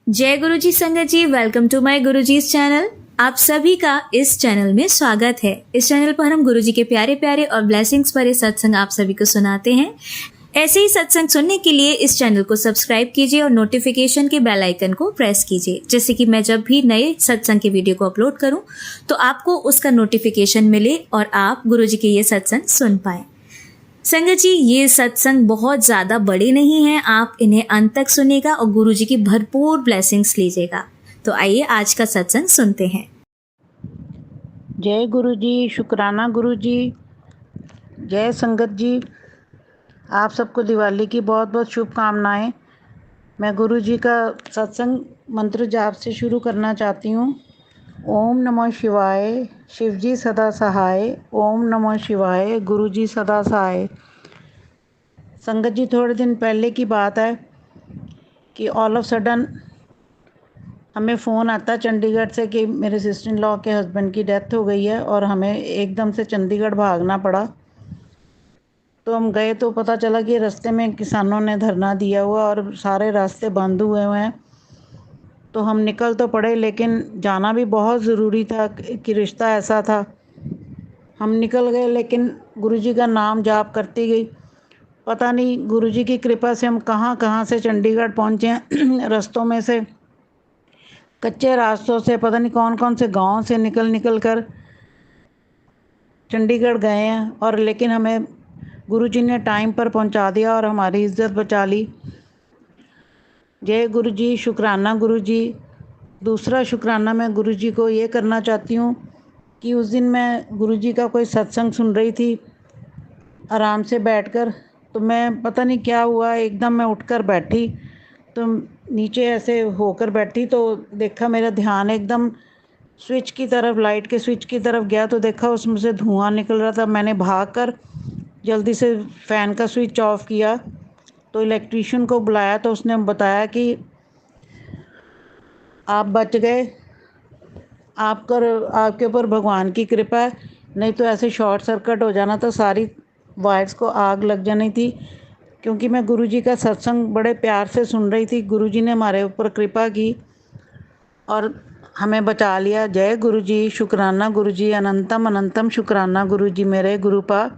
जय गुरु जी संगत जी, welcome to my Guru ji channel. आप सभी का इस चैनल में स्वागत है। इस चैनल पर हम गुरु जी के प्यारे प्यारे और ब्लेसिंग्स भरे सत्संग आप सभी को सुनाते हैं। ऐसे ही सत्संग सुनने के लिए इस चैनल को सब्सक्राइब कीजिए और नोटिफिकेशन के बेल आइकन को प्रेस कीजिए, जिससे कि मैं जब भी नए सत्संग के वीडियो को अपलोड करूं तो आपको उसका नोटिफिकेशन मिले और आप गुरु जी के ये सत्संग सुन पाए। संगत जी, ये सत्संग बहुत ज़्यादा बड़े नहीं हैं, आप इन्हें अंत तक सुनिएगा और गुरु जी की भरपूर ब्लेसिंग्स लीजिएगा। तो आइए आज का सत्संग सुनते हैं। जय गुरु जी, शुक्राना गुरु जी, जय संगत जी। आप सबको दिवाली की बहुत बहुत शुभकामनाएं। मैं गुरु जी का सत्संग मंत्र जाप से शुरू करना चाहती हूँ। ओम नमः शिवाय, शिव जी सदा सहाय। ओम नमः शिवाय, गुरु जी सदा सहाय। संगत जी, थोड़े दिन पहले की बात है कि ऑल ऑफ सडन हमें फ़ोन आता चंडीगढ़ से कि मेरे सिस्टर इन लॉ के हस्बैंड की डेथ हो गई है और हमें एकदम से चंडीगढ़ भागना पड़ा। तो हम गए तो पता चला कि रास्ते में किसानों ने धरना दिया हुआ और सारे रास्ते बंद हुए हुए हैं। तो हम निकल तो पड़े, लेकिन जाना भी बहुत ज़रूरी था कि रिश्ता ऐसा था। हम निकल गए, लेकिन गुरुजी का नाम जाप करती गई। पता नहीं गुरुजी की कृपा से हम कहाँ कहाँ से चंडीगढ़ पहुँचे हैं। रास्तों में से, कच्चे रास्तों से, पता नहीं कौन कौन से गांव से निकल कर चंडीगढ़ गए हैं। और लेकिन हमें गुरुजी ने टाइम पर पहुंचा दिया और हमारी इज्जत बचा ली। जय गुरु जी, शुक्राना गुरु जी। दूसरा शुक्राना मैं गुरु जी को ये करना चाहती हूँ कि उस दिन मैं गुरु जी का कोई सत्संग सुन रही थी आराम से बैठकर। तो मैं पता नहीं क्या हुआ, एकदम मैं उठकर बैठी। तो नीचे ऐसे होकर बैठी तो देखा मेरा ध्यान एकदम स्विच की तरफ, लाइट के स्विच की तरफ गया। तो देखा उसमें से धुआं निकल रहा था। मैंने भागकर जल्दी से फ़ैन का स्विच ऑफ किया। तो इलेक्ट्रीशियन को बुलाया तो उसने बताया कि आप बच गए, आपके ऊपर भगवान की कृपा है, नहीं तो ऐसे शॉर्ट सर्किट हो जाना था, सारी वायर्स को आग लग जानी थी। क्योंकि मैं गुरुजी का सत्संग बड़े प्यार से सुन रही थी। गुरुजी ने हमारे ऊपर कृपा की और हमें बचा लिया। जय गुरु जी, शुक्राना गुरु जी, अनंतम अनंतम शुक्राना गुरु जी, मेरे गुरुपा,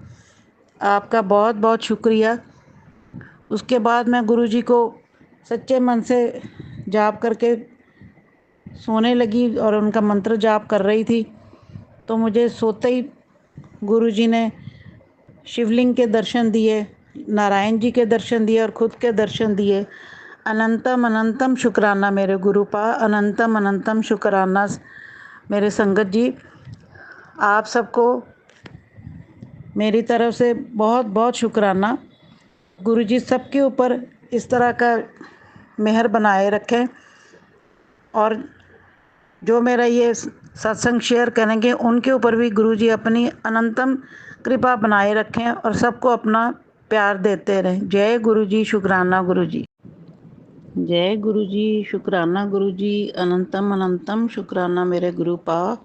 आपका बहुत बहुत शुक्रिया। उसके बाद मैं गुरु जी को सच्चे मन से जाप करके सोने लगी और उनका मंत्र जाप कर रही थी। तो मुझे सोते ही गुरु जी ने शिवलिंग के दर्शन दिए, नारायण जी के दर्शन दिए और खुद के दर्शन दिए। अनंतम अनंतम शुक्राना मेरे गुरुपा, अनंतम अनंतम शुक्राना मेरे संगत जी। आप सबको मेरी तरफ से बहुत बहुत शुक्राना। गुरुजी सबके ऊपर इस तरह का मेहर बनाए रखें और जो मेरा ये सत्संग शेयर करेंगे उनके ऊपर भी गुरुजी अपनी अनंतम कृपा बनाए रखें और सबको अपना प्यार देते रहें। जय गुरु जी, शुक्राना गुरु जी। जय गुरु जी, शुक्राना गुरु जी, अनंतम अनंतम शुक्राना मेरे गुरुपा।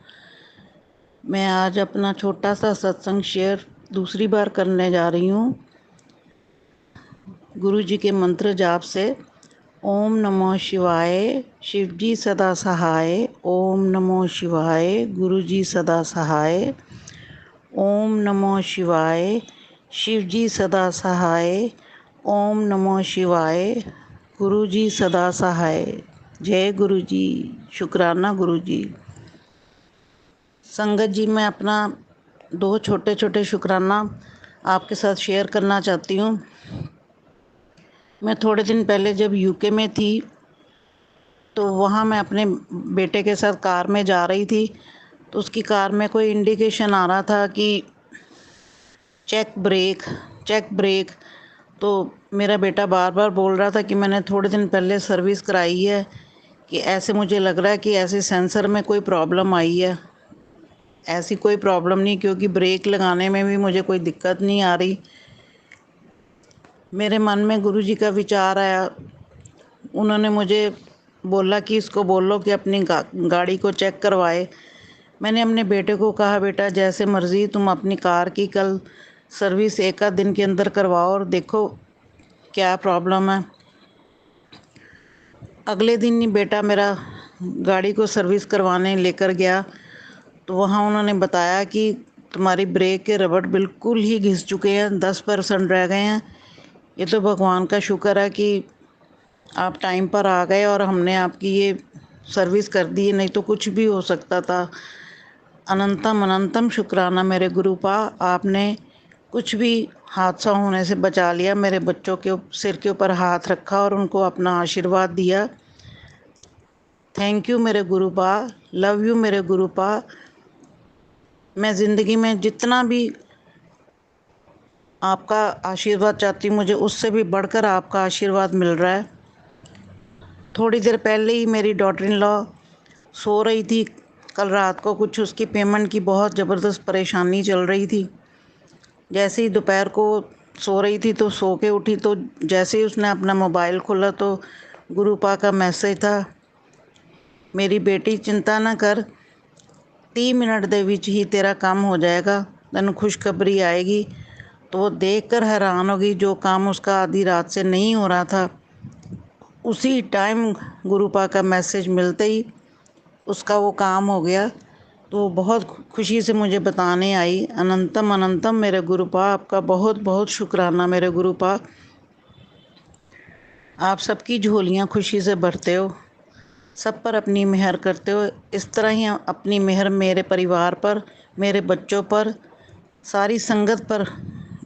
मैं आज अपना छोटा सा सत्संग शेयर दूसरी बार करने जा रही हूँ गुरु जी के मंत्र जाप से। ओम नमो शिवाय, शिव जी सदा सहाय। ओम नमो शिवाय, गुरु जी सदा सहाय। ओम नमो शिवाय, शिव जी सदा सहाय। ओम नमो शिवाय, गुरु जी सदा सहाय। जय गुरु जी, शुक्राना गुरु जी। संगत जी, मैं अपना दो छोटे छोटे शुक्राना आपके साथ शेयर करना चाहती हूँ। मैं थोड़े दिन पहले जब यूके में थी तो वहाँ मैं अपने बेटे के साथ कार में जा रही थी। तो उसकी कार में कोई इंडिकेशन आ रहा था कि चेक ब्रेक, चेक ब्रेक। तो मेरा बेटा बार बार बोल रहा था कि मैंने थोड़े दिन पहले सर्विस कराई है, कि ऐसे मुझे लग रहा है कि ऐसे सेंसर में कोई प्रॉब्लम आई है। ऐसी कोई प्रॉब्लम नहीं, क्योंकि ब्रेक लगाने में भी मुझे कोई दिक्कत नहीं आ रही। मेरे मन में गुरुजी का विचार आया। उन्होंने मुझे बोला कि इसको बोलो कि अपनी गाड़ी को चेक करवाए। मैंने अपने बेटे को कहा, बेटा जैसे मर्ज़ी तुम अपनी कार की कल सर्विस एक आध दिन के अंदर करवाओ और देखो क्या प्रॉब्लम है। अगले दिन ही बेटा मेरा गाड़ी को सर्विस करवाने लेकर गया, तो वहाँ उन्होंने बताया कि तुम्हारी ब्रेक के रबड़ बिल्कुल ही घिस चुके हैं, 10% रह गए हैं। ये तो भगवान का शुक्र है कि आप टाइम पर आ गए और हमने आपकी ये सर्विस कर दी, नहीं तो कुछ भी हो सकता था। अनंतम अनंतम शुक्राना मेरे गुरुपा, आपने कुछ भी हादसा होने से बचा लिया। मेरे बच्चों के सिर के ऊपर हाथ रखा और उनको अपना आशीर्वाद दिया। थैंक यू मेरे गुरुपा, लव यू मेरे गुरुपा। मैं ज़िंदगी में जितना भी आपका आशीर्वाद चाहती हूँ, मुझे उससे भी बढ़कर आपका आशीर्वाद मिल रहा है। थोड़ी देर पहले ही मेरी डॉटर इन लॉ सो रही थी। कल रात को कुछ उसकी पेमेंट की बहुत ज़बरदस्त परेशानी चल रही थी। जैसे ही दोपहर को सो रही थी तो सो के उठी, तो जैसे ही उसने अपना मोबाइल खोला तो गुरुपा का मैसेज था, मेरी बेटी चिंता ना कर, 30 मिनट ਦੇ ਵਿੱਚ ही तेरा काम हो जाएगा, तैनू खुशखबरी आएगी। तो वो देख कर हैरान होगी, जो काम उसका आधी रात से नहीं हो रहा था, उसी टाइम गुरुपा का मैसेज मिलते ही उसका वो काम हो गया। तो बहुत खुशी से मुझे बताने आई। अनंतम अनंतम मेरे गुरुपा, आपका बहुत बहुत शुक्राना मेरे गुरुपा। आप सबकी झोलियाँ खुशी से भरते हो, सब पर अपनी मेहर करते हो। इस तरह ही अपनी मेहर मेरे परिवार पर, मेरे बच्चों पर, सारी संगत पर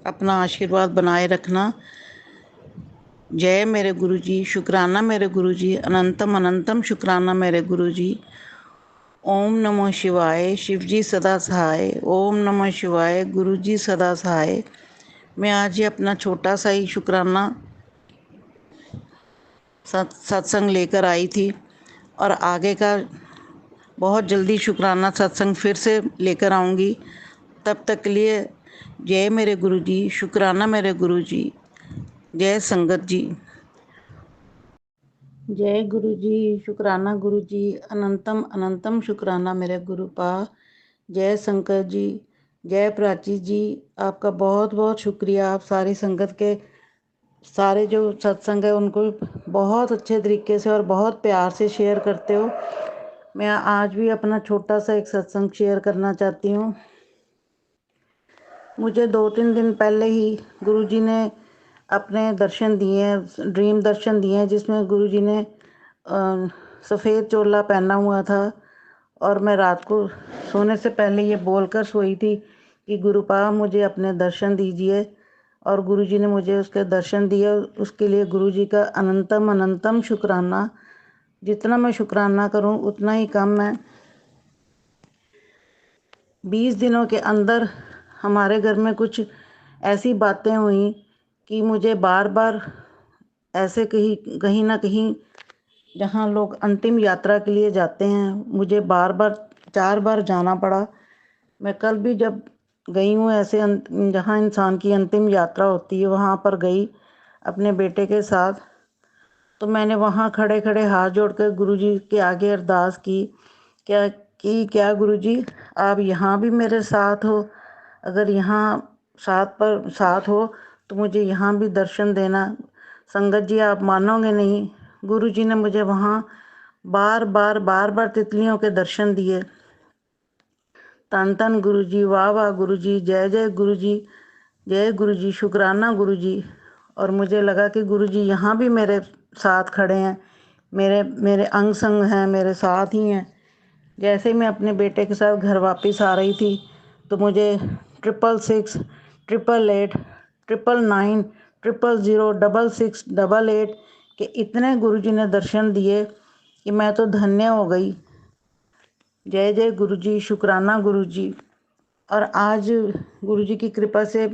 अपना आशीर्वाद बनाए रखना। जय मेरे गुरुजी, शुक्राना मेरे गुरुजी, अनंतम अनंतम शुक्राना मेरे गुरुजी। ओम नमः शिवाय, शिवजी सदा सहाय। ओम नमः शिवाय, गुरुजी सदा सहाय। मैं आज ये अपना छोटा सा ही शुक्राना सत्संग लेकर आई थी और आगे का बहुत जल्दी शुक्राना सत्संग फिर से लेकर आऊँगी। तब तक के लिए जय मेरे गुरुजी, शुक्राना मेरे गुरुजी, जय संगत जी। जय गुरुजी, शुक्राना गुरुजी, अनंतम अनंतम शुक्राना मेरे गुरुपा। जय शंकर जी, जय प्राची जी, आपका बहुत बहुत शुक्रिया। आप सारी संगत के सारे जो सत्संग है उनको बहुत अच्छे तरीके से और बहुत प्यार से शेयर करते हो। मैं आज भी अपना छोटा सा एक सत्संग शेयर करना चाहती हूँ। मुझे 2-3 दिन पहले ही गुरुजी ने अपने दर्शन दिए हैं, ड्रीम दर्शन दिए हैं, जिसमें गुरुजी ने सफ़ेद चोला पहना हुआ था और मैं रात को सोने से पहले ये बोलकर सोई थी कि गुरुपा मुझे अपने दर्शन दीजिए, और गुरुजी ने मुझे उसके दर्शन दिए। उसके लिए गुरुजी का अनंतम अनंतम शुक्राना। जितना मैं शुक्राना करूं उतना ही कम है। 20 दिनों के अंदर हमारे घर में कुछ ऐसी बातें हुई कि मुझे बार बार ऐसे कहीं ना कहीं, जहाँ लोग अंतिम यात्रा के लिए जाते हैं, मुझे बार बार 4 बार जाना पड़ा। मैं कल भी जब गई हूँ ऐसे जहाँ इंसान की अंतिम यात्रा होती है वहाँ पर गई अपने बेटे के साथ। तो मैंने वहाँ खड़े खड़े हाथ जोड़कर गुरुजी के आगे अरदास की, क्या गुरुजी आप यहाँ भी मेरे साथ हो? अगर यहाँ साथ हो तो मुझे यहाँ भी दर्शन देना। संगत जी आप मानोगे नहीं, गुरुजी ने मुझे वहाँ बार बार तितलियों के दर्शन दिए। तन तन गुरुजी, वाह वाह गुरुजी, जय जय गुरुजी, जय गुरुजी, शुक्राना गुरुजी। और मुझे लगा कि गुरुजी यहाँ भी मेरे साथ खड़े हैं, मेरे अंग संग हैं, मेरे साथ ही हैं। जैसे ही मैं अपने बेटे के साथ घर वापस आ रही थी तो मुझे 666, 888, 999, 000, 6688 के इतने गुरुजी ने दर्शन दिए कि मैं तो धन्य हो गई। जय जय गुरुजी, शुक्राना गुरुजी। और आज गुरुजी की कृपा से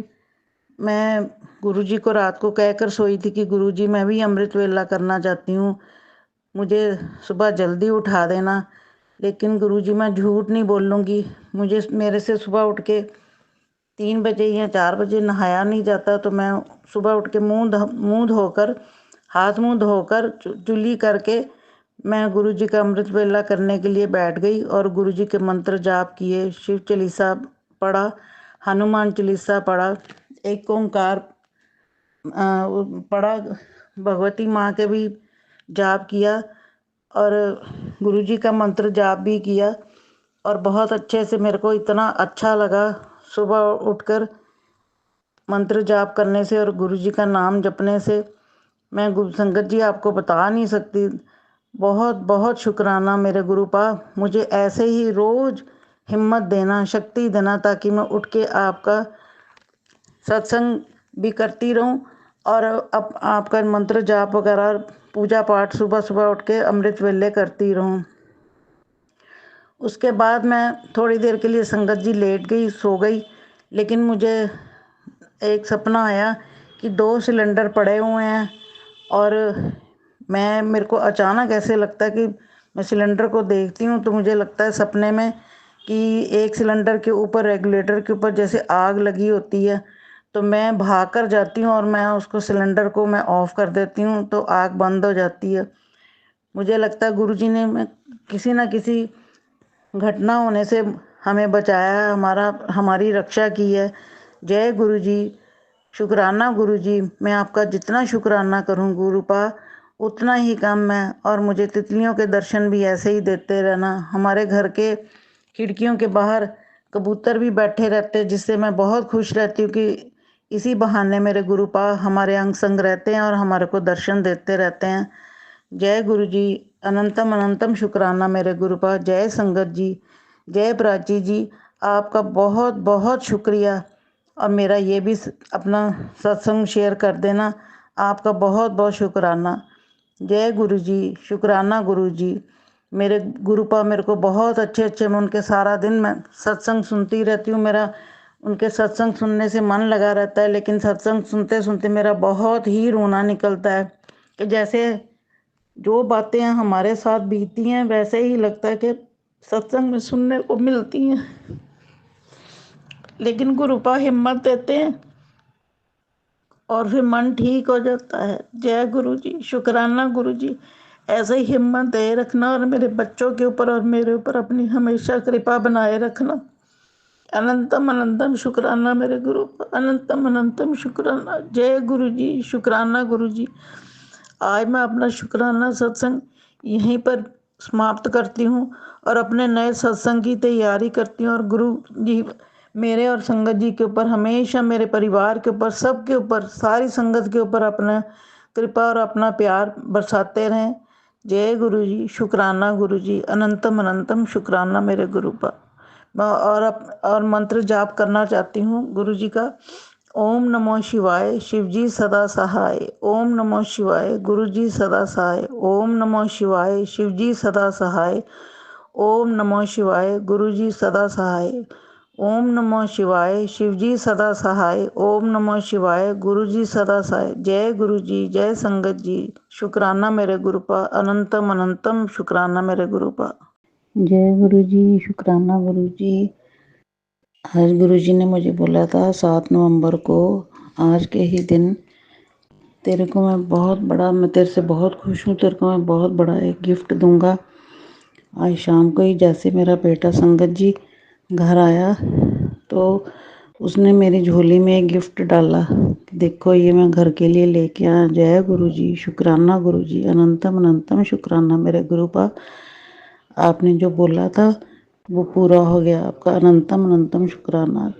मैं गुरुजी को रात को कहकर सोई थी कि गुरुजी मैं भी अमृत वेला करना चाहती हूँ, मुझे सुबह जल्दी उठा देना। लेकिन गुरुजी मैं झूठ नहीं बोलूँगी, मेरे से सुबह उठ के 3 बजे या 4 बजे नहाया नहीं जाता। तो मैं सुबह उठ के मुँह धोकर, हाथ मुँह धोकर, चुल्ली करके मैं गुरुजी का अमृत वेला करने के लिए बैठ गई और गुरुजी के मंत्र जाप किए, शिव चालीसा पढ़ा, हनुमान चालीसा पढ़ा, एक ओंकार पढ़ा, भगवती माँ के भी जाप किया। और गुरुजी का मंत्र जाप भी किया और बहुत अच्छे से मेरे को इतना अच्छा लगा सुबह उठकर मंत्र जाप करने से और गुरुजी का नाम जपने से। मैं गुरु संगत जी आपको बता नहीं सकती, बहुत बहुत शुक्राना मेरे गुरुपा, मुझे ऐसे ही रोज़ हिम्मत देना, शक्ति देना, ताकि मैं उठ के आपका सत्संग भी करती रहूं और अब आपका मंत्र जाप वगैरह पूजा पाठ सुबह सुबह उठ के अमृत वेले करती रहूं। उसके बाद मैं थोड़ी देर के लिए संगत जी लेट गई, सो गई, लेकिन मुझे एक सपना आया कि 2 सिलेंडर पड़े हुए हैं और मेरे को अचानक ऐसे लगता है कि मैं सिलेंडर को देखती हूँ तो मुझे लगता है सपने में कि एक सिलेंडर के ऊपर, रेगुलेटर के ऊपर जैसे आग लगी होती है, तो मैं भाग कर जाती हूँ और मैं उसको सिलेंडर को मैं ऑफ़ कर देती हूँ तो आग बंद हो जाती है। मुझे लगता है गुरुजी ने मैं किसी न किसी घटना होने से हमें बचाया, हमारी रक्षा की है। जय गुरुजी, शुक्राना गुरुजी, मैं आपका जितना शुक्राना करूं गुरुपा उतना ही कम है। और मुझे तितलियों के दर्शन भी ऐसे ही देते रहना। हमारे घर के खिड़कियों के बाहर कबूतर भी बैठे रहते हैं, जिससे मैं बहुत खुश रहती हूँ कि इसी बहाने मेरे गुरुपा हमारे अंग संग रहते हैं और हमारे को दर्शन देते रहते हैं। जय गुरु जी, अनंतम अनंतम शुक्राना मेरे गुरुपा। जय संगत जी, जय प्राची जी, आपका बहुत बहुत शुक्रिया। और मेरा ये भी अपना सत्संग शेयर कर देना, आपका बहुत बहुत शुक्राना। जय गुरु जी, शुक्राना गुरु जी। मेरे गुरुपा मेरे को बहुत अच्छे अच्छे, मैं उनके सारा दिन मैं सत्संग सुनती रहती हूँ। मेरा उनके सत्संग सुनने से मन लगा रहता है, लेकिन सत्संग सुनते सुनते मेरा बहुत ही रोना निकलता है कि जैसे जो बातें हमारे साथ बीती हैं वैसे ही लगता है कि सत्संग में सुनने को मिलती हैं, लेकिन गुरुपा हिम्मत देते हैं और फिर मन ठीक हो जाता है। जय गुरु जी, शुक्राना गुरु जी, ऐसे ही हिम्मत दे रखना और मेरे बच्चों के ऊपर और मेरे ऊपर अपनी हमेशा कृपा बनाए रखना। अनंतम अनंतम शुक्राना मेरे गुरु, अनंतम अनंतम शुक्राना। जय गुरु जी, शुक्राना गुरु जी। आज मैं अपना शुक्राना सत्संग यहीं पर समाप्त करती हूँ और अपने नए सत्संग की तैयारी करती हूँ। और गुरु जी मेरे और संगत जी के ऊपर हमेशा, मेरे परिवार के ऊपर, सबके ऊपर, सारी संगत के ऊपर अपना कृपा और अपना प्यार बरसाते रहें। जय गुरु जी, शुक्राना गुरु जी, अनंतम अनंतम शुक्राना मेरे गुरु पर। मैं और मंत्र जाप करना चाहती हूँ गुरु जी का। ओम नमो शिवाय, शिवजी सदा सहाय। ओम नमो शिवाय, गुरुजी सदा सहाय। ओम नमो शिवाय, शिवजी सदा सहाय। ओम नमो शिवाय, गुरुजी सदा सहाय। ओम नमो शिवाय, शिवजी सदा सहाय। ओम नमो शिवाय, गुरुजी सदा सहाय। जय गुरु जी, जय संगत जी, शुक्राना मेरे गुरु पा, अनंतम अनंतम शुक्राना मेरे गुरु पा। जय गुरु जी, शुक्राना गुरु जी। आज गुरुजी ने मुझे बोला था 7 नवंबर को, आज के ही दिन तेरे को मैं तेरे से बहुत खुश हूँ, तेरे को मैं बहुत बड़ा एक गिफ्ट दूंगा। आज शाम को ही जैसे मेरा बेटा संगत जी घर आया तो उसने मेरी झोली में एक गिफ्ट डाला, देखो ये मैं घर के लिए लेके आया। जय गुरु जी, शुक्राना गुरु जी, अनंतम अनंतम शुक्राना मेरे गुरु पा। आपने जो बोला था वो पूरा हो गया, आपका अनंतम अनंतम शुक्राना।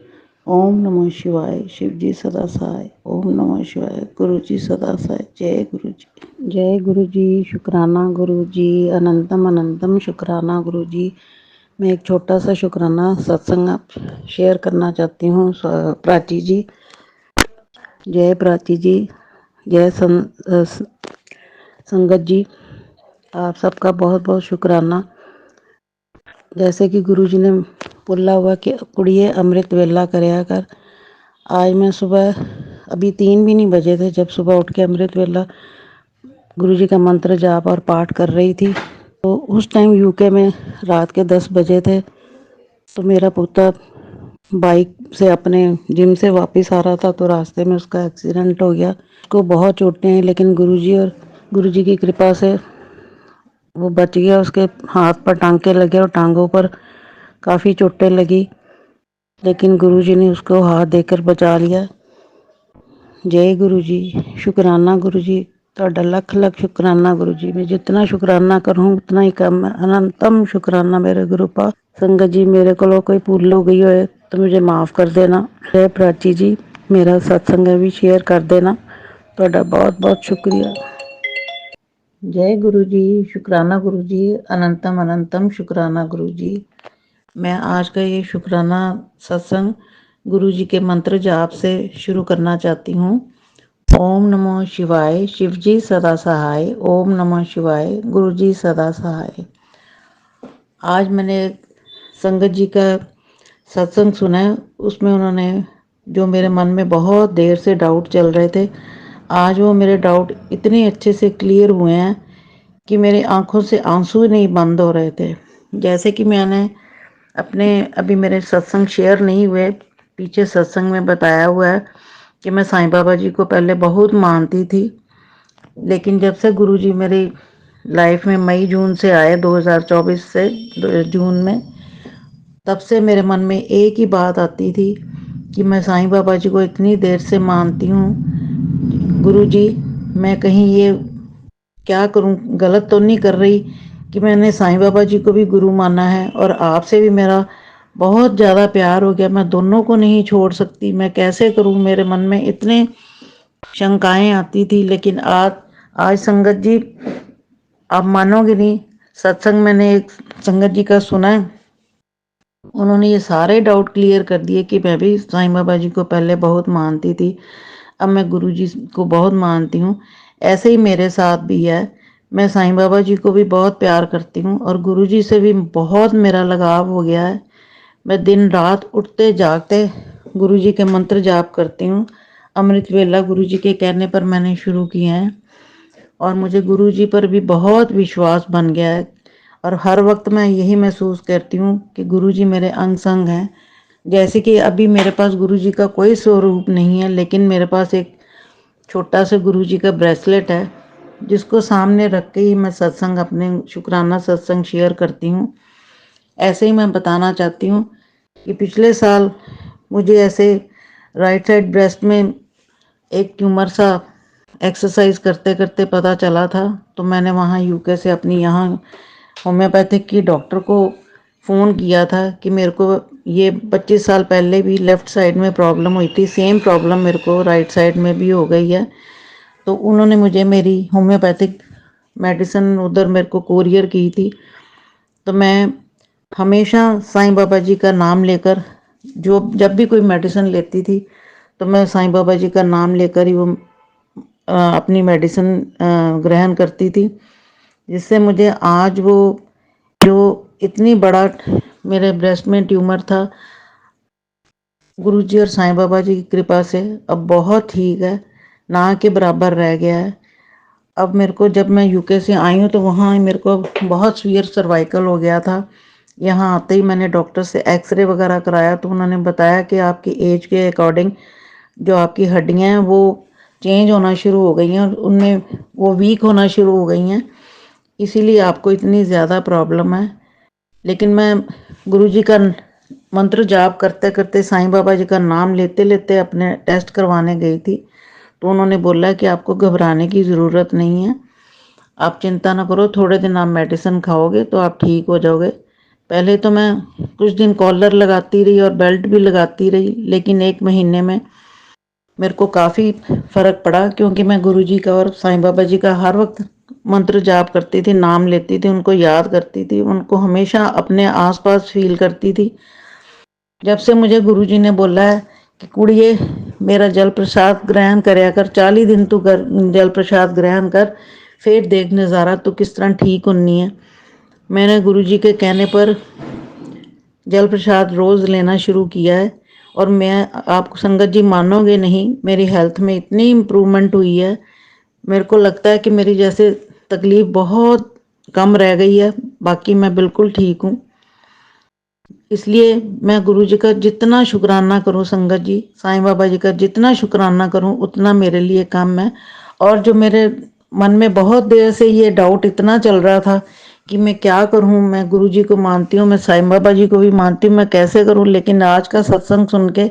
ओम नमः शिवाय, शिव जी सदा सहाय। ओम नमः शिवाय, गुरु जी सदा सहाय। जय गुरु जी, जय गुरु जी, शुक्राना गुरु जी, अनंतम अनंतम शुक्राना गुरु जी। मैं एक छोटा सा शुक्राना सत्संग शेयर करना चाहती हूँ प्राची जी। जय प्राची जी, जय संगत जी, आप सबका बहुत बहुत शुक्राना। जैसे कि गुरुजी ने बोला हुआ कि कुड़िए अमृत वेला करया कर। आज मैं सुबह, अभी 3 भी नहीं बजे थे जब सुबह उठ के अमृत वेला गुरुजी का मंत्र जाप और पाठ कर रही थी। तो उस टाइम यूके में रात के 10 बजे थे। तो मेरा पुत्र बाइक से अपने जिम से वापस आ रहा था तो रास्ते में उसका एक्सीडेंट हो गया। उसको बहुत चोटें हैं, लेकिन गुरुजी की कृपा से वो बच गया। उसके हाथ पर टांके लगे और टांगों पर काफ़ी चोटें लगी, लेकिन गुरुजी ने उसको हाथ देकर बचा लिया। जय गुरु जी, शुक्राना गुरु जी, ਤੁਹਾਡਾ ਲੱਖ ਲੱਖ ਸ਼ੁਕਰਾਨਾ गुरु जी। मैं जितना शुकराना करूँ उतना ही कम है। अनंतम शुकराना मेरे गुरु पा। संगत जी मेरे को कोई भूल हो गई होए तो मुझे माफ़ कर देना। जय प्राची जी मेरा सत्संग भी शेयर कर देना। ਤੁਹਾਡਾ बहुत बहुत शुक्रिया। जय गुरु जी। शुकराना गुरु जी। अनंतम अनंतम शुकराना गुरु जी। मैं आज का ये शुकराना सत्संग गुरु जी के मंत्र जाप से शुरू करना चाहती हूँ। ओम नमो शिवाय, शिव जी सदा सहाय। ओम नमो शिवाय, गुरु जी सदा सहाय। आज मैंने संगत जी का सत्संग सुना है, उसमें उन्होंने जो मेरे मन में बहुत देर से डाउट चल रहे थे, आज वो मेरे डाउट इतने अच्छे से क्लियर हुए हैं कि मेरी आंखों से आंसू नहीं बंद हो रहे थे। जैसे कि मैंने अपने अभी मेरे सत्संग शेयर नहीं हुए, पीछे सत्संग में बताया हुआ है कि मैं साईं बाबा जी को पहले बहुत मानती थी, लेकिन जब से गुरुजी मेरी लाइफ में मई जून से आए 2024 से जून में, तब से मेरे मन में एक ही बात आती थी कि मैं साईं बाबा जी को इतनी देर से मानती हूँ। गुरुजी मैं कहीं ये क्या करूँ, गलत तो नहीं कर रही कि मैंने साईं बाबा जी को भी गुरु माना है और आपसे भी मेरा बहुत ज़्यादा प्यार हो गया, मैं दोनों को नहीं छोड़ सकती, मैं कैसे करूँ। मेरे मन में इतने शंकाएं आती थी, लेकिन आज संगत जी आप मानोगे नहीं, सत्संग मैंने एक संगत जी का सुना है, उन्होंने ये सारे डाउट क्लियर कर दिए कि मैं भी साईं बाबा जी को पहले बहुत मानती थी, अब मैं गुरु जी को बहुत मानती हूँ। ऐसे ही मेरे साथ भी है, मैं साईं बाबा जी को भी बहुत प्यार करती हूँ और गुरु जी से भी बहुत मेरा लगाव हो गया है। मैं दिन रात उठते जागते गुरु जी के मंत्र जाप करती हूँ। अमृत वेला गुरु जी के कहने पर मैंने शुरू किए हैं और मुझे गुरु जी पर भी बहुत विश्वास बन गया है और हर वक्त मैं यही महसूस करती हूँ कि गुरु जी मेरे अंग संग हैं। जैसे कि अभी मेरे पास गुरु जी का कोई स्वरूप नहीं है, लेकिन मेरे पास एक छोटा सा गुरु जी का ब्रेसलेट है, जिसको सामने रख के ही मैं सत्संग अपने शुक्राना सत्संग शेयर करती हूँ। ऐसे ही मैं बताना चाहती हूँ कि पिछले साल मुझे ऐसे राइट साइड ब्रेस्ट में एक ट्यूमर सा एक्सरसाइज करते करते पता चला था, तो मैंने वहाँ यूके से अपनी यहाँ होम्योपैथिक की डॉक्टर को फ़ोन किया था कि मेरे को ये 25 साल पहले भी लेफ़्ट साइड में प्रॉब्लम हुई थी, सेम प्रॉब्लम मेरे को राइट साइड में भी हो गई है। तो उन्होंने मुझे मेरी होम्योपैथिक मेडिसिन उधर मेरे को कोरियर की थी। तो मैं हमेशा साईं बाबा जी का नाम लेकर जब भी कोई मेडिसिन लेती थी, तो मैं साईं बाबा जी का नाम लेकर ही वो अपनी मेडिसिन ग्रहण करती थी, जिससे मुझे आज वो जो इतनी बड़ा मेरे ब्रेस्ट में ट्यूमर था, गुरुजी और साईं बाबा जी की कृपा से अब बहुत ठीक है, ना के बराबर रह गया है। अब मेरे को जब मैं यूके से आई हूँ तो वहाँ मेरे को बहुत सीवियर सर्वाइकल हो गया था। यहाँ आते ही मैंने डॉक्टर से एक्सरे वगैरह कराया, तो उन्होंने बताया कि आपकी एज के अकॉर्डिंग जो आपकी हड्डियाँ हैं वो चेंज होना शुरू हो गई हैं और उनमें वो वीक होना शुरू हो गई हैं, इसीलिए आपको इतनी ज़्यादा प्रॉब्लम है। लेकिन मैं गुरुजी का मंत्र जाप करते करते साईं बाबा जी का नाम लेते लेते अपने टेस्ट करवाने गई थी, तो उन्होंने बोला कि आपको घबराने की ज़रूरत नहीं है, आप चिंता ना करो, थोड़े दिन आप मेडिसिन खाओगे तो आप ठीक हो जाओगे। पहले तो मैं कुछ दिन कॉलर लगाती रही और बेल्ट भी लगाती रही, लेकिन 1 महीने में मेरे को काफ़ी फ़र्क पड़ा, क्योंकि मैं गुरुजी का और साईं बाबा जी का हर वक्त मंत्र जाप करती थी, नाम लेती थी, उनको याद करती थी, उनको हमेशा अपने आसपास फील करती थी। जब से मुझे गुरुजी ने बोला है कि कुड़िए मेरा जल प्रसाद ग्रहण करया कर, 40 दिन तू जल प्रसाद ग्रहण कर, फिर देख नज़ारा तू किस तरह ठीक होनी है। मैंने गुरुजी के कहने पर जल प्रसाद रोज़ लेना शुरू किया है और मैं आप संगत जी मानोगे नहीं, मेरी हेल्थ में इतनी इम्प्रूवमेंट हुई है, मेरे को लगता है कि मेरी जैसे तकलीफ़ बहुत कम रह गई है, बाकी मैं बिल्कुल ठीक हूँ। इसलिए मैं गुरु जी का जितना शुक्राना करूँ, संगत जी साईं बाबा जी का जितना शुक्राना करूँ उतना मेरे लिए कम है। और जो मेरे मन में बहुत देर से ये डाउट इतना चल रहा था कि मैं क्या करूँ, मैं गुरु जी को मानती हूँ, मैं साईं बाबा जी को भी मानती हूँ, मैं कैसे करूँ, लेकिन आज का सत्संग सुन के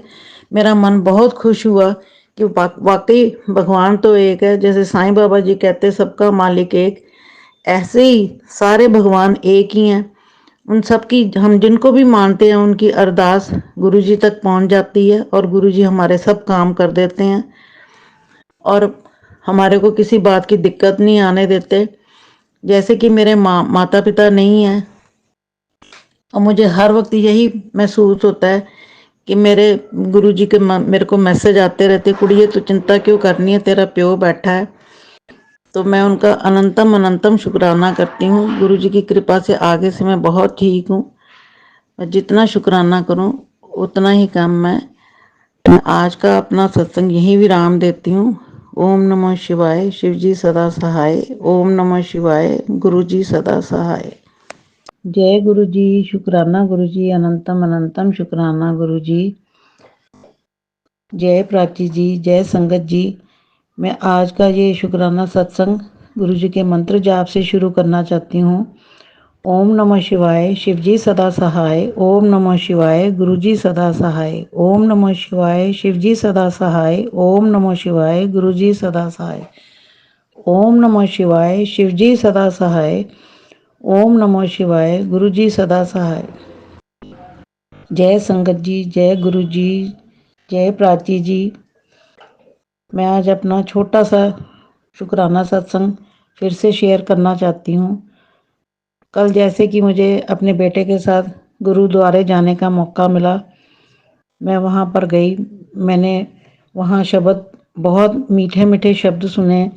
मेरा मन बहुत खुश हुआ कि वाकई भगवान तो एक है। जैसे साईं बाबा जी कहते सबका मालिक एक, ऐसे ही सारे भगवान एक ही हैं। उन सब की हम जिनको भी मानते हैं उनकी अरदास गुरु जी तक पहुंच जाती है और गुरु जी हमारे सब काम कर देते हैं और हमारे को किसी बात की दिक्कत नहीं आने देते। जैसे कि मेरे माता पिता नहीं हैं और मुझे हर वक्त यही महसूस होता है कि मेरे गुरु जी के मेरे को मैसेज आते रहते, कुड़िए तू चिंता क्यों करनी है, तेरा प्यो बैठा है। तो मैं उनका अनंतम अनंतम शुक्राना करती हूँ। गुरु जी की कृपा से आगे से मैं बहुत ठीक हूँ। मैं जितना शुक्राना करूँ उतना ही कम। मैं आज का अपना सत्संग यहीं विराम देती हूँ। ओम नमः शिवाय, शिव जी सदा सहाय। ओम नमः शिवाय, गुरु जी सदा सहाय। जय गुरु जी, शुक्राना गुरु जी, अनंतम अनंतम शुक्राना गुरु जी। जय प्राची जी, जय संगत जी। मैं आज का ये शुक्राना सत्संग गुरु जी के मंत्र जाप से शुरू करना चाहती हूँ। ओम नमः शिवाय, शिव जी सदा सहाय। ओम नमः शिवाय, गुरु जी सदा सहाय। ओम नमः शिवाय, शिव जी सदा सहाय। ओम नमः शिवाय, गुरु जी सदा सहाय। ओम नमः शिवाय, शिव जी सदा सहाय। ओम नमः शिवाय, गुरु जी सदा सहाय। जय संगत जी, जय गुरु जी, जय प्राची जी। मैं आज अपना छोटा सा शुक्राना सत्संग फिर से शेयर करना चाहती हूँ। कल जैसे कि मुझे अपने बेटे के साथ गुरुद्वारे जाने का मौका मिला, मैं वहाँ पर गई। मैंने वहाँ शब्द, बहुत मीठे मीठे शब्द सुने,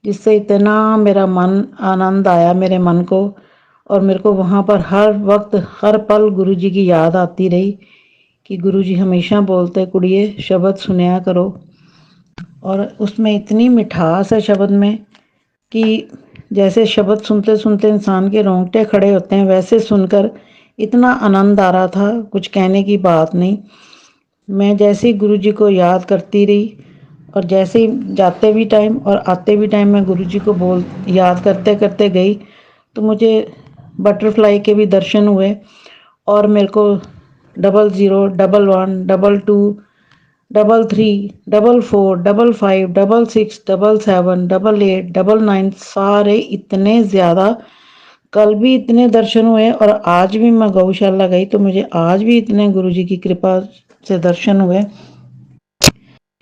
जिससे इतना मेरा मन आनंद आया मेरे मन को। और मेरे को वहाँ पर हर वक्त हर पल गुरु जी की याद आती रही कि गुरु जी हमेशा बोलते, कुड़िए शब्द सुनया करो। और उसमें इतनी मिठास है शब्द में कि जैसे शब्द सुनते सुनते इंसान के रोंगटे खड़े होते हैं, वैसे सुनकर इतना आनंद आ रहा था, कुछ कहने की बात नहीं। मैं जैसे ही गुरु जी को याद करती रही और जैसे ही जाते भी टाइम और आते भी टाइम मैं गुरु जी को याद करते करते गई, तो मुझे बटरफ्लाई के भी दर्शन हुए और मेरे को 00, 11, 22, 33, 44, 55, 66, 77, 88, 99 सारे इतने ज़्यादा कल भी इतने दर्शन हुए। और आज भी मैं गौशाला गई तो मुझे आज भी इतने गुरु जी की कृपा से दर्शन हुए।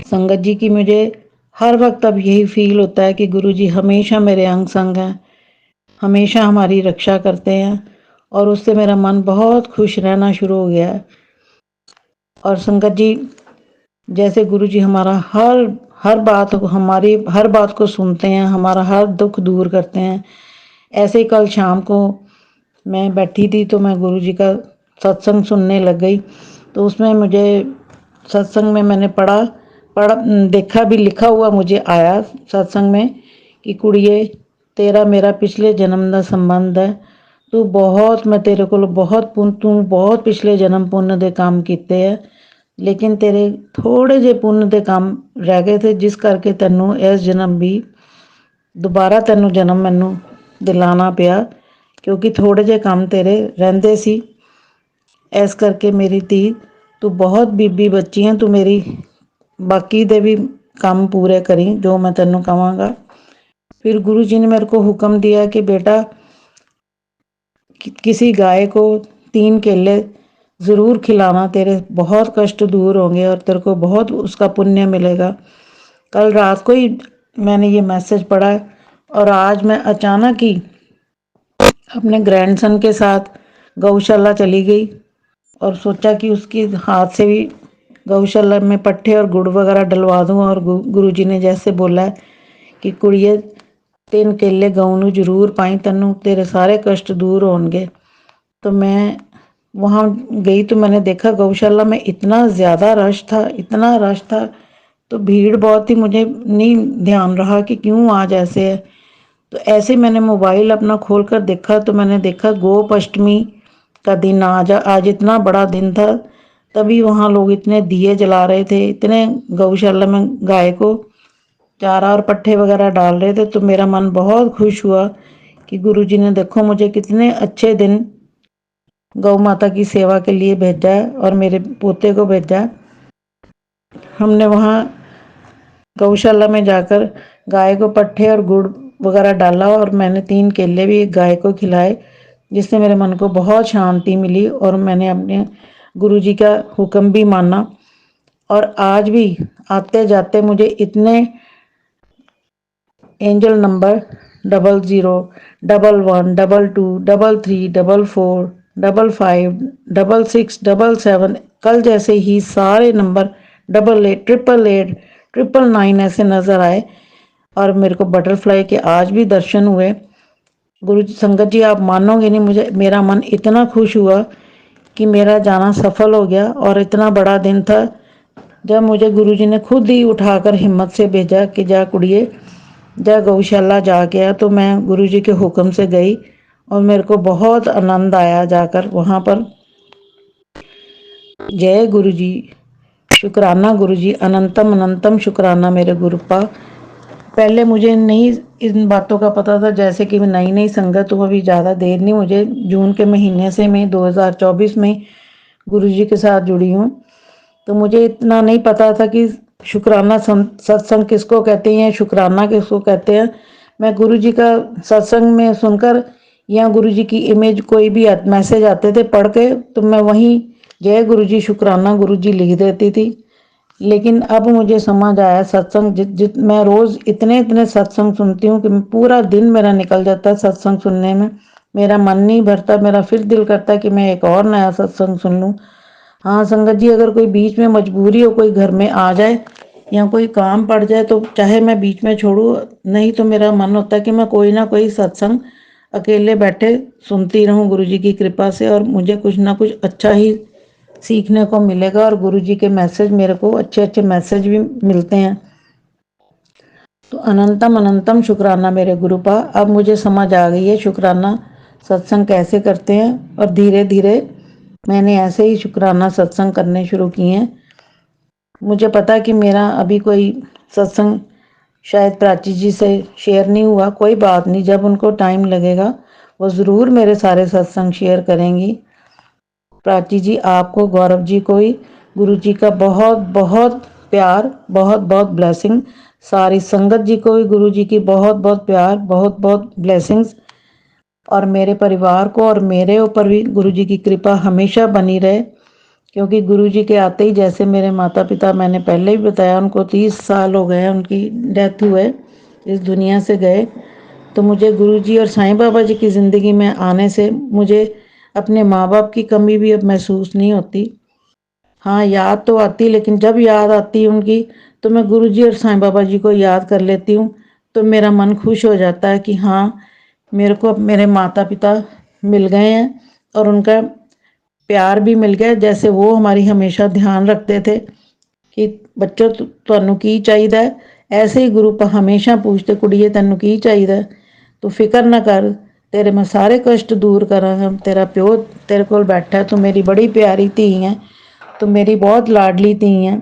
संगत जी की मुझे हर वक्त अब यही फील होता है कि गुरु जी हमेशा मेरे अंग संग हैं, हमेशा हमारी रक्षा करते हैं और उससे मेरा मन बहुत खुश रहना शुरू हो गया है। और संगत जी, जैसे गुरु जी हमारा हर बात को, हमारी हर बात को सुनते हैं, हमारा हर दुख दूर करते हैं। ऐसे ही कल शाम को मैं बैठी थी तो मैं गुरु जी का सत्संग सुनने लग गई। तो उसमें मुझे सत्संग में मैंने पढ़ा देखा भी, लिखा हुआ मुझे आया सत्संग में कि कुड़िए तेरा मेरा पिछले जन्म का संबंध है। तू बहुत, मैं तेरे को बहुत तू बहुत पिछले जन्म पुण्य दे काम किए है, लेकिन तेरे थोड़े जे पुण्य दे काम रह गए थे, जिस करके तैनू इस जन्म भी दोबारा तैनू जन्म मैनू दिलाना पिया, क्योंकि थोड़े जे काम तेरे रहंदे सी। इस करके मेरी धी तू बहुत बीबी बच्ची है, तू मेरी बाकी दे भी काम पूरे करी जो मैं तैनू कहांगा। फिर गुरु जी ने मेरे को हुक्म दिया कि बेटा किसी गाय को 3 केले ज़रूर खिलाना, तेरे बहुत कष्ट दूर होंगे और तेरे को बहुत उसका पुण्य मिलेगा। कल रात को ही मैंने ये मैसेज पढ़ा और आज मैं अचानक ही अपने ग्रैंडसन के साथ गौशाला चली गई और सोचा कि उसकी हाथ से भी गौशाला में पट्ठे और गुड़ वगैरह डलवा दूँ। और गुरु जी ने जैसे बोला है कि कुड़िए 3 केले गऊ नू जरूर पाई, तैनू तेरे सारे कष्ट दूर होंगे। तो मैं वहाँ गई तो मैंने देखा गौशाला में इतना ज़्यादा रश था, इतना रश था। तो भीड़ बहुत थी, मुझे नहीं ध्यान रहा कि क्यों आज ऐसे है। तो ऐसे मैंने मोबाइल अपना खोल कर देखा तो मैंने देखा गोप अष्टमी का दिन आज इतना बड़ा दिन था, तभी वहाँ लोग इतने दिए जला रहे थे, इतने गौशाला में गाय को चारा और पट्ठे वगैरह डाल रहे थे। तो मेरा मन बहुत खुश हुआ कि गुरु जी ने देखो मुझे कितने अच्छे दिन गौ माता की सेवा के लिए भेजा है और मेरे पोते को भेजा है। हमने वहाँ गौशाला में जाकर गाय को पट्ठे और गुड़ वगैरह डाला और मैंने 3 केले भी गाय को खिलाए, जिससे मेरे मन को बहुत शांति मिली और मैंने अपने गुरुजी का हुक्म भी माना। और आज भी आते जाते मुझे इतने एंजल नंबर 00, 11, 22, 33, 44, 55, 66, 77 कल जैसे ही सारे नंबर 88, 888, 999 ऐसे नजर आए और मेरे को बटरफ्लाई के आज भी दर्शन हुए। गुरु जी, संगत जी, आप मानोगे नहीं, मुझे मेरा मन इतना खुश हुआ कि मेरा जाना सफल हो गया। और इतना बड़ा दिन था जब मुझे गुरुजी ने खुद ही उठाकर हिम्मत से भेजा कि जा कुड़िए, जा गौशाला जाके आ। तो मैं गुरुजी के हुक्म से गई और मेरे को बहुत आनंद आया जाकर वहाँ पर। जय गुरुजी, शुक्राना गुरुजी, अनंतम अनंतम शुक्राना मेरे गुरुपा। पहले मुझे नहीं इन बातों का पता था, जैसे कि मैं नई नई संगत हूँ, अभी ज़्यादा देर नहीं, मुझे जून के महीने से मैं 2024 में गुरुजी के साथ जुड़ी हूँ। तो मुझे इतना नहीं पता था कि शुक्राना सत्संग किसको कहते हैं, शुक्राना किसको कहते हैं। मैं गुरुजी का सत्संग में सुनकर या गुरुजी की इमेज कोई भी मैसेज आते थे पढ़ के, तो मैं वहीं जय गुरुजी शुक्राना गुरुजी लिख देती थी। लेकिन अब मुझे समझ आया सत्संग जित मैं रोज़ इतने इतने सत्संग सुनती हूँ कि पूरा दिन मेरा निकल जाता है सत्संग सुनने में, मेरा मन नहीं भरता, मेरा फिर दिल करता है कि मैं एक और नया सत्संग सुन लूँ। हाँ संगत जी, अगर कोई बीच में मजबूरी हो, कोई घर में आ जाए या कोई काम पड़ जाए तो चाहे मैं बीच में छोड़ूँ, नहीं तो मेरा मन होता है कि मैं कोई ना कोई सत्संग अकेले बैठे सुनती रहूँ गुरुजी की कृपा से, और मुझे कुछ ना कुछ अच्छा ही सीखने को मिलेगा। और गुरुजी के मैसेज, मेरे को अच्छे अच्छे मैसेज भी मिलते हैं। तो अनंतम अनंतम शुक्राना मेरे गुरुपा। अब मुझे समझ आ गई है शुक्राना सत्संग कैसे करते हैं, और धीरे धीरे मैंने ऐसे ही शुक्राना सत्संग करने शुरू किए हैं। मुझे पता कि मेरा अभी कोई सत्संग शायद प्राची जी से शेयर नहीं हुआ, कोई बात नहीं, जब उनको टाइम लगेगा वो ज़रूर मेरे सारे सत्संग शेयर करेंगी। प्राची जी, आपको, गौरव जी को ही गुरु जी का बहुत बहुत प्यार, बहुत बहुत ब्लेसिंग। सारी संगत जी को भी गुरु जी की बहुत बहुत प्यार, बहुत बहुत ब्लेसिंग्स। और मेरे परिवार को और मेरे ऊपर भी गुरु जी की कृपा हमेशा बनी रहे, क्योंकि गुरु जी के आते ही, जैसे मेरे माता पिता, मैंने पहले भी बताया, उनको 30 साल हो गए, उनकी डेथ हुए, इस दुनिया से गए। तो मुझे गुरु जी और साईं बाबा जी की ज़िंदगी में आने से मुझे अपने माँ बाप की कमी भी अब महसूस नहीं होती। हाँ, याद तो आती, लेकिन जब याद आती है उनकी, तो मैं गुरु जी और साईं बाबा जी को याद कर लेती हूँ, तो मेरा मन खुश हो जाता है कि हाँ, मेरे को अब मेरे माता पिता मिल गए हैं और उनका प्यार भी मिल गया। जैसे वो हमारी हमेशा ध्यान रखते थे कि बच्चों ਤੁਹਾਨੂੰ ਕੀ ਚਾਹੀਦਾ है, ऐसे ही गुरु हमेशा पूछते, कुड़िए ਤੈਨੂੰ ਕੀ ਚਾਹੀਦਾ है, तो फिक्र ना कर, तेरे मैं सारे कष्ट दूर करांगा, तेरा प्यो तेरे कोल बैठा है, तू मेरी बड़ी प्यारी धी है, तो मेरी बहुत लाडली धी है।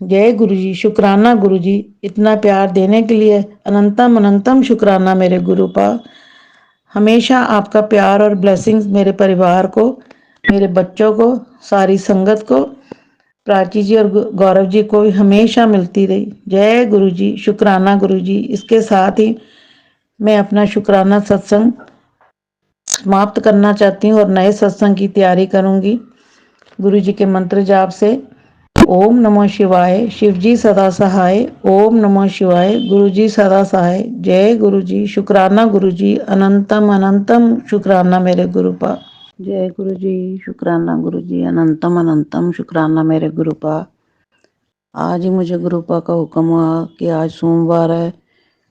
जय गुरु जी, शुक्राना गुरु जी, इतना प्यार देने के लिए अनंतम अनंतम शुक्राना मेरे गुरुपा। हमेशा आपका प्यार और ब्लेसिंग्स मेरे परिवार को, मेरे बच्चों को, सारी संगत को, प्राची जी और गौरव जी को भी हमेशा मिलती रही। जय गुरु जी, शुक्राना गुरु जी। इसके साथ ही मैं अपना शुक्राना सत्संग समाप्त करना चाहती हूँ और नए सत्संग की तैयारी करूँगी गुरु जी के मंत्र जाप से। ओम नमः शिवाय, शिव जी सदा सहाय। ओम नमः शिवाय, गुरु जी सदा सहाय। जय गुरु जी, शुक्राना गुरु जी, अनंतम अनंतम शुक्राना मेरे गुरुपा। जय गुरु जी, शुक्राना गुरु जी, अनंतम अनंतम शुक्राना मेरे गुरुपा। आज ही मुझे गुरुपा का हुक्म हुआ कि आज सोमवार है,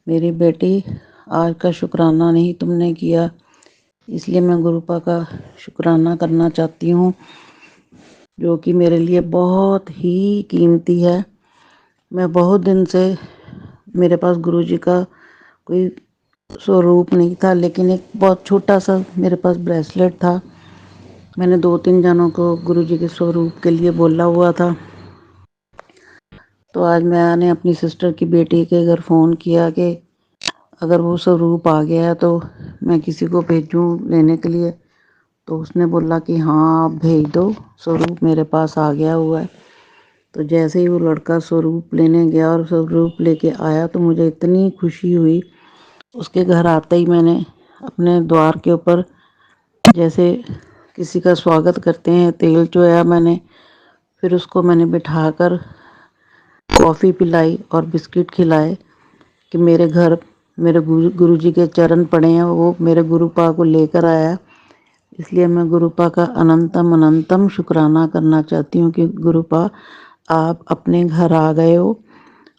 मेरी बेटी, आज का शुक्राना नहीं तुमने किया, इसलिए मैं गुरुपा का शुक्राना करना चाहती हूँ, जो कि मेरे लिए बहुत ही कीमती है। मैं बहुत दिन से, मेरे पास गुरु जी का कोई स्वरूप नहीं था, लेकिन एक बहुत छोटा सा मेरे पास ब्रेसलेट था। मैंने 2-3 जनों को गुरु जी के स्वरूप के लिए बोला हुआ था। तो आज मैंने अपनी सिस्टर की बेटी के घर फ़ोन किया कि अगर वो स्वरूप आ गया है तो मैं किसी को भेजूं लेने के लिए। तो उसने बोला कि हाँ आप भेज दो, स्वरूप मेरे पास आ गया हुआ है। तो जैसे ही वो लड़का स्वरूप लेने गया और स्वरूप लेके आया तो मुझे इतनी खुशी हुई। उसके घर आते ही मैंने अपने द्वार के ऊपर जैसे किसी का स्वागत करते हैं तेल चोया मैंने, फिर उसको मैंने बिठाकर कॉफ़ी पिलाई और बिस्किट खिलाए कि मेरे घर मेरे गुरुजी के चरण पड़े हैं, वो मेरे गुरुपा को लेकर आया। इसलिए मैं गुरुपा का अनंतम अनंतम शुक्राना करना चाहती हूँ कि गुरुपा आप अपने घर आ गए हो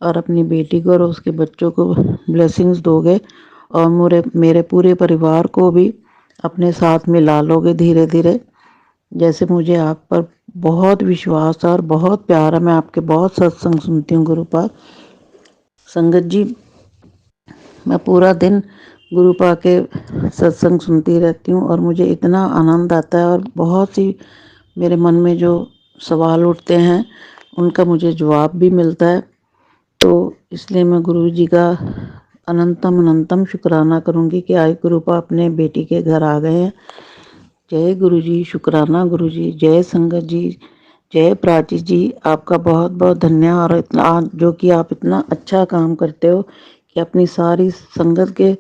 और अपनी बेटी को और उसके बच्चों को ब्लेसिंग्स दोगे और मेरे पूरे परिवार को भी अपने साथ मिला लोगे धीरे धीरे। जैसे मुझे आप पर बहुत विश्वास है और बहुत प्यार है, मैं आपके बहुत सत्संग सुनती हूँ गुरुपा। संगत जी, मैं पूरा दिन गुरुपा के सत्संग सुनती रहती हूँ और मुझे इतना आनंद आता है और बहुत सी मेरे मन में जो सवाल उठते हैं उनका मुझे जवाब भी मिलता है। तो इसलिए मैं गुरुजी का अनंतम अनंतम शुक्राना करूँगी कि आज गुरुपा अपने बेटी के घर आ गए हैं। जय गुरुजी, शुक्राना गुरुजी, जय संगत जी, जय प्राची जी, आपका बहुत बहुत धन्यवाद। और इतना जो कि आप इतना अच्छा काम करते हो कि अपनी सारी संगत के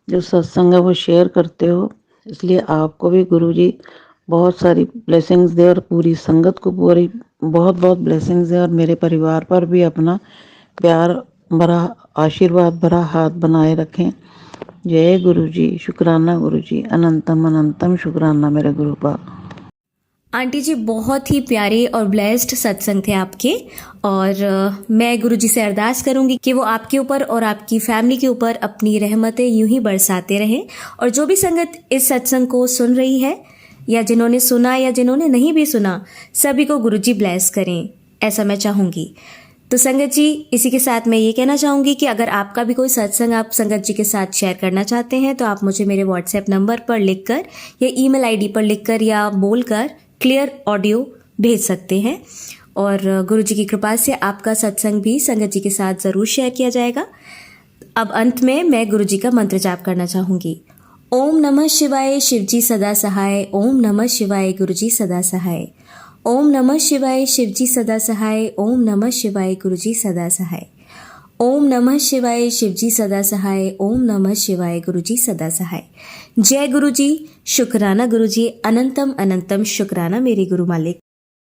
जो सत्संग है वो शेयर करते हो, इसलिए आपको भी गुरुजी बहुत सारी ब्लेसिंग्स दे और पूरी संगत को पूरी बहुत बहुत ब्लेसिंग्स दे और मेरे परिवार पर भी अपना प्यार भरा आशीर्वाद भरा हाथ बनाए रखें। जय गुरुजी, शुक्राना गुरुजी, अनंतम अनंतम शुक्राना मेरे गुरुपा। आंटी जी बहुत ही प्यारे और ब्लेस्ड सत्संग थे आपके, और मैं गुरुजी से अरदास करूंगी कि वो आपके ऊपर और आपकी फैमिली के ऊपर अपनी रहमतें यूं ही बरसाते रहें। और जो भी संगत इस सत्संग को सुन रही है या जिन्होंने सुना या जिन्होंने नहीं भी सुना, सभी को गुरुजी ब्लेस करें, ऐसा मैं चाहूँगी। तो संगत जी, इसी के साथ मैं ये कहना चाहूँगी कि अगर आपका भी कोई सत्संग आप संगत जी के साथ शेयर करना चाहते हैं तो आप मुझे मेरे व्हाट्सएप नंबर पर लिखकर या ईमेल आईडी पर लिखकर या बोलकर क्लियर ऑडियो भेज सकते हैं, और गुरुजी की कृपा से आपका सत्संग भी संगत जी के साथ ज़रूर शेयर किया जाएगा। अब अंत में मैं गुरुजी का मंत्र जाप करना चाहूँगी। ओम नमः शिवाय, शिवजी सदा सहाय। ओम नमः शिवाय, गुरुजी सदा सहाय। ओम नमः शिवाय, शिवजी सदा सहाय। ओम नमः शिवाय, गुरुजी सदा सहाय। ओम नमः शिवाय, शिवजी सदा सहाय। ओम नमः शिवाय, गुरुजी सदा सहाय। जय गुरुजी, शुक्राना गुरुजी, अनंतम अनंतम शुक्राना मेरे गुरु मालिक।